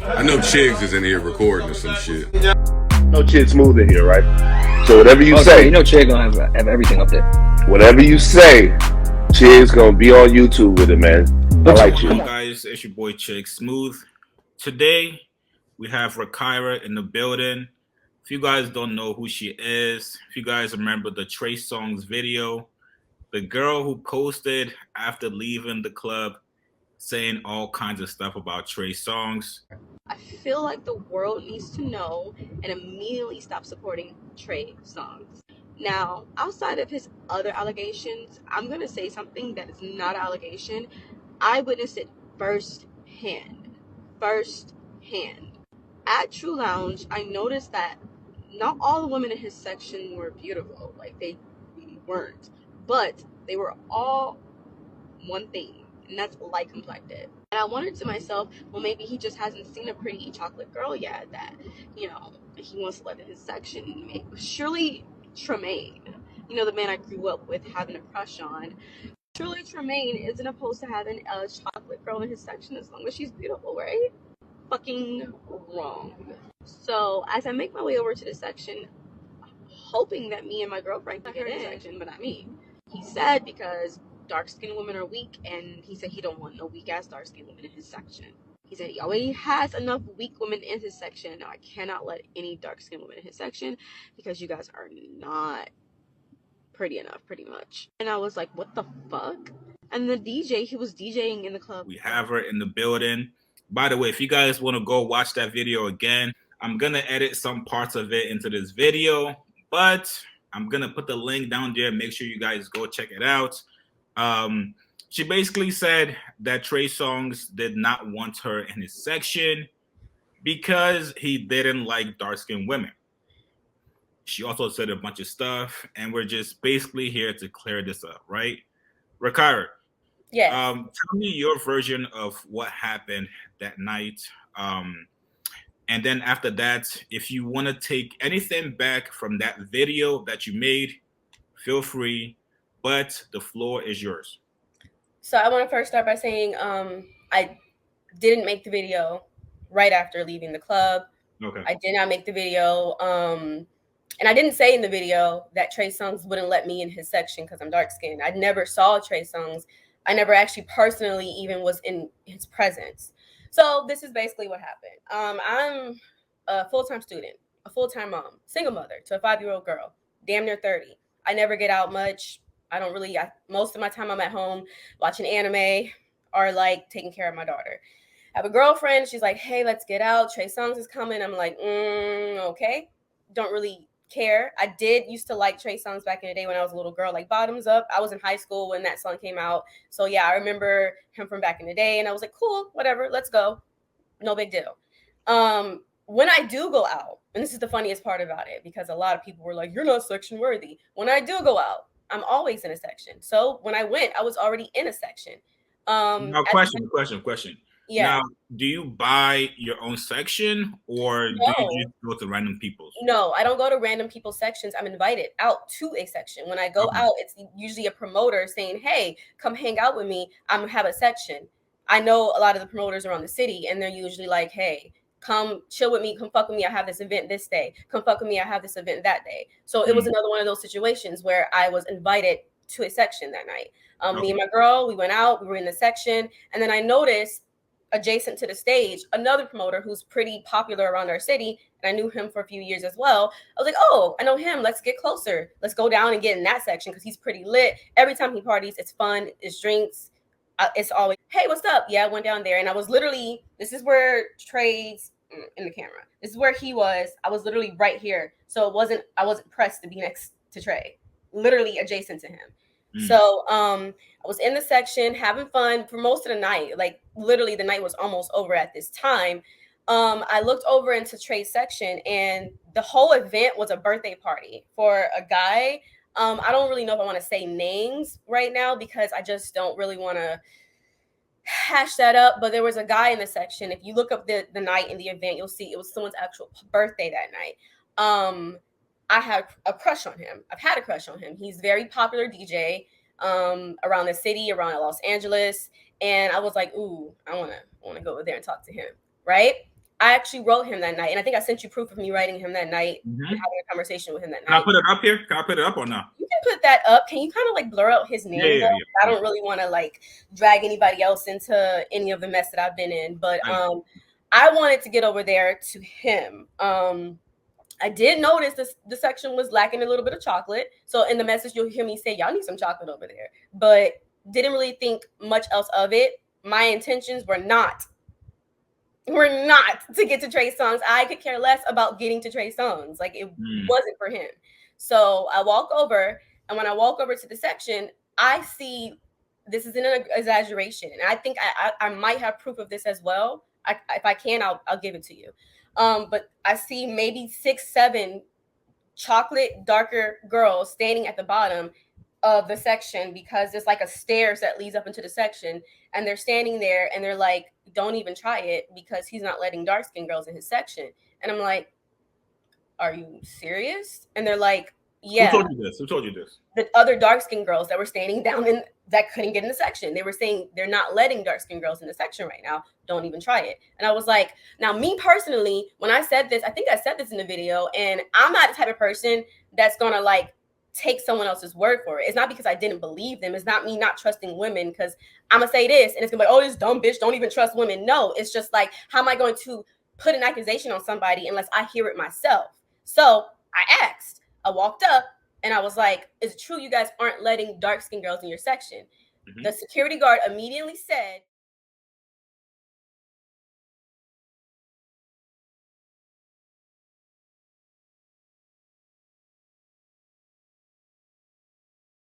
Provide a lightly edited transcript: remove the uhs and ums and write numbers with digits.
I know Chigs is in here recording or some shit. No Chid Smooth in here, right? So whatever you say, you know, Trey gonna have everything up there. whatever you say, Chid's gonna be on YouTube with it, man. I like you. Come on, guys, it's your boy Trey Smooth. Today we have Rakira in the building. If you guys don't know who she is, if you guys remember the Trey Songz video, the girl who posted after leaving the club saying all kinds of stuff about Trey Songz. I feel like the world needs to know and immediately stop supporting Trey Songz. Now, outside of his other allegations, I'm going to say something that is not an allegation. I witnessed it firsthand. At True Lounge, I noticed that not all the women in his section were beautiful. Like, they weren't. But they were all one thing, and that's light complected. And I wondered to myself, well, maybe he just hasn't seen a pretty chocolate girl yet that, he wants to let in his section. Surely Tremaine, the man I grew up with having a crush on, surely Tremaine isn't opposed to having a chocolate girl in his section as long as she's beautiful, right? Fucking wrong. So as I make my way over to the section, hoping that me and my girlfriend can get in the section, but not me. He said because dark-skinned women are weak, and he said he don't want no weak-ass dark-skinned women in his section. He said he already has enough weak women in his section. Now I cannot let any dark-skinned women in his section because you guys are not pretty enough, pretty much. And I was like, what the fuck? And the DJ, he was DJing in the club. We have her in the building. By the way, if you guys want to go watch that video again, I'm going to edit some parts of it into this video, but I'm going to put the link down there. Make sure you guys go check it out. She basically said that Trey Songz did not want her in his section because he didn't like dark-skinned women. She also said a bunch of stuff, and we're just basically here to clear this up, right? Rakira, yes. Tell me your version of what happened that night. And then after that, if you want to take anything back from that video that you made, feel free, but the floor is yours. So I want to first start by saying I didn't make the video right after leaving the club. Okay. I did not make the video. And I didn't say in the video that Trey Songz wouldn't let me in his section because I'm dark-skinned. I never saw Trey Songz. I never actually personally even was in his presence. So this is basically what happened. I'm a full-time student, a full-time mom, single mother to a 5-year-old girl, damn near 30. I never get out much. Most of my time I'm at home watching anime or like taking care of my daughter. I have a girlfriend. She's like, hey, let's get out. Trey Songz is coming. I'm like, okay. Don't really care. I did used to like Trey Songz back in the day when I was a little girl, like Bottoms Up. I was in high school when that song came out. So yeah, I remember him from back in the day and I was like, cool, whatever, let's go. No big deal. When I do go out, and this is the funniest part about it, because a lot of people were like, you're not section worthy. When I do go out, I'm always in a section. So when I went, I was already in a section. Now, question. Yeah. Now, do you buy your own section or do you just go to random people's? No, I don't go to random people's sections. I'm invited out to a section. When I go out, it's usually a promoter saying, hey, come hang out with me. I'm have a section. I know a lot of the promoters around the city, and they're usually like, hey, come chill with me, come fuck with me. I have this event this day. Come fuck with me. I have this event that day. So it was another one of those situations where I was invited to a section that night. Me and my girl, we went out, we were in the section, and then I noticed adjacent to the stage, another promoter who's pretty popular around our city, and I knew him for a few years as well. I was like, oh, I know him. Let's get closer. Let's go down and get in that section because he's pretty lit. Every time he parties, it's fun, it's drinks. It's always, hey, what's up? Yeah, I went down there, and I was literally, this is where Trey's in the camera. This is where he was. I was literally right here. So I wasn't pressed to be next to Trey, literally adjacent to him. So I was in the section having fun for most of the night. Like literally the night was almost over at this time. I looked over into Trey's section, and the whole event was a birthday party for a guy. I don't really know if I want to say names right now because I just don't really want to hash that up. But there was a guy in the section. If you look up the night in the event, you'll see it was someone's actual birthday that night. I had a crush on him. I've had a crush on him. He's very popular DJ around the city, around Los Angeles. And I was like, ooh, I want to go over there and talk to him. Right. I actually wrote him that night, and I think I sent you proof of me writing him that night, Mhm. and having a conversation with him that Can I night. put it up here? Can I put it up or no? You can put that up. Can you kind of like blur out his name? Yeah. I don't really want to like drag anybody else into any of the mess that I've been in, but I wanted to get over there to him. I did notice the section was lacking a little bit of chocolate. So in the message, you'll hear me say, y'all need some chocolate over there, but didn't really think much else of it. My intentions were not to get to Trey Songz. I could care less about getting to Trey Songz. Like it wasn't for him. So I walk over, and when I walk over to the section, I see this is an exaggeration, and I think I might have proof of this as well. If I can, I'll give it to you. But I see maybe 6, 7 chocolate darker girls standing at the bottom of the section, because there's like a stairs that leads up into the section, and they're standing there and they're like, don't even try it because he's not letting dark skinned girls in his section. And I'm like, are you serious? And they're like, yeah. Who told you this? The other dark skinned girls that were standing down in that couldn't get in the section. They were saying they're not letting dark skinned girls in the section right now. Don't even try it. And I was like, now me personally, when I said this, I think I said this in the video, and I'm not the type of person that's gonna like take someone else's word for it. It's not because I didn't believe them. It's not me not trusting women because I'm gonna say this and it's gonna be like, oh, this dumb bitch don't even trust women. No, it's just like, how am I going to put an accusation on somebody unless I hear it myself? So I asked, I walked up and I was like, is it true you guys aren't letting dark-skinned girls in your section? The security guard immediately said,